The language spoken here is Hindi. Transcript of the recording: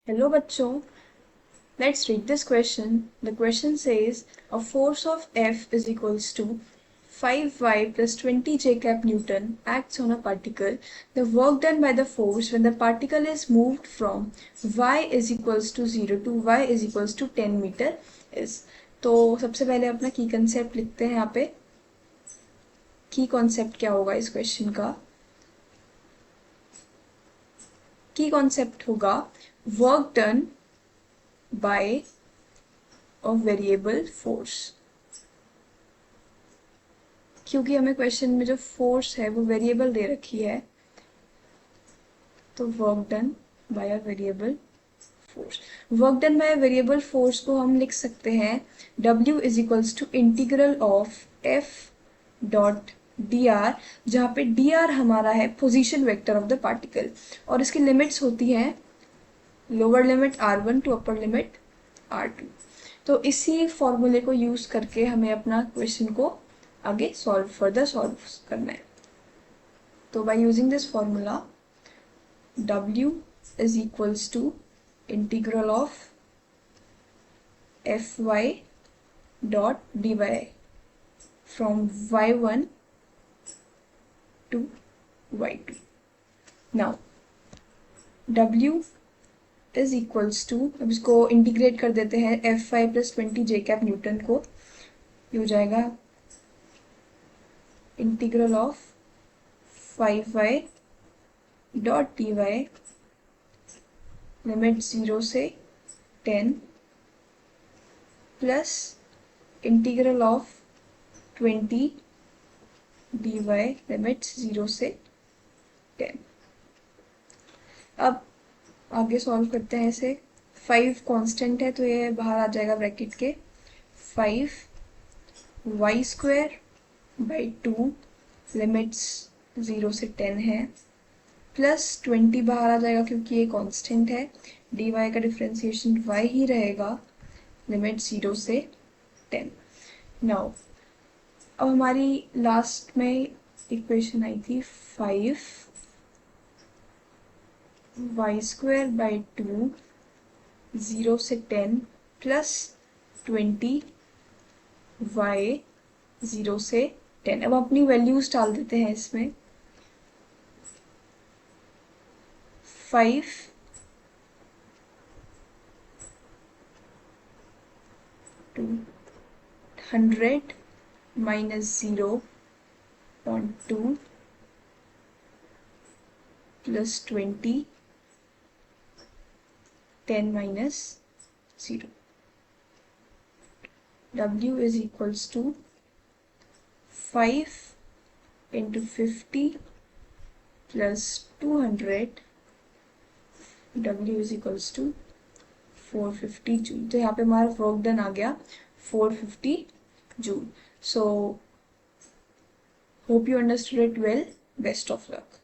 Hello बच्चों, let's read this question. The question says a force of F is equals to 5y plus 20 J cap Newton acts on a particle. The work done by the force when the particle is moved from y is equals to 0 to y is equals to 10 meter is. तो सबसे पहले अपना की कंसेप्ट लिखते हैं यहाँ पे. की कॉन्सेप्ट क्या होगा इस क्वेश्चन का? की कॉन्सेप्ट होगा work done by a variable force. क्योंकि हमें क्वेश्चन में जो फोर्स है वो वेरिएबल दे रखी है, तो work done by a variable force. Work done by a variable force को हम लिख सकते हैं W is equals to integral of F dot D R, जहाँ पे डी आर हमारा है position vector of the particle और इसकी लिमिट्स होती हैं lower limit R1 to upper limit R2. तो इसी फॉर्मूले को यूज करके हमें अपना क्वेश्चन को आगे फर्दर सॉल्व करना है. तो by using this formula W is equals to integral of Fy dot dy from y1 to y2. Now W is equals to, अब इसको इंटीग्रेट कर देते हैं Fy plus 20 J cap newton को. ये हो जाएगा integral of 5y dot dy limit 0 से 10 plus integral of 20 dy limit 0 से 10. अब आगे सॉल्व करते हैं इसे. 5 कांस्टेंट है तो ये बाहर आ जाएगा ब्रैकेट के. 5y स्क्वायर बाई 2 लिमिट्स 0 से 10 है, प्लस 20 बाहर आ जाएगा क्योंकि ये कांस्टेंट है. dy का डिफरेंशिएशन y ही रहेगा, लिमिट 0 से 10. नाउ अब हमारी लास्ट में इक्वेशन आई थी 5y स्क्वायर बाई 2 0 से 10 प्लस 20y 0 से 10. अब अपनी वैल्यूज डाल देते हैं इसमें. 5 to 100 minus 0.2 plus 20 10 minus 0. W is equals to 5 into 50 plus 200. W is equals to 450 joule. तो यहाँ पे हमारा वर्क डन आ गया 450 joule. So hope you understood it well. Best of luck.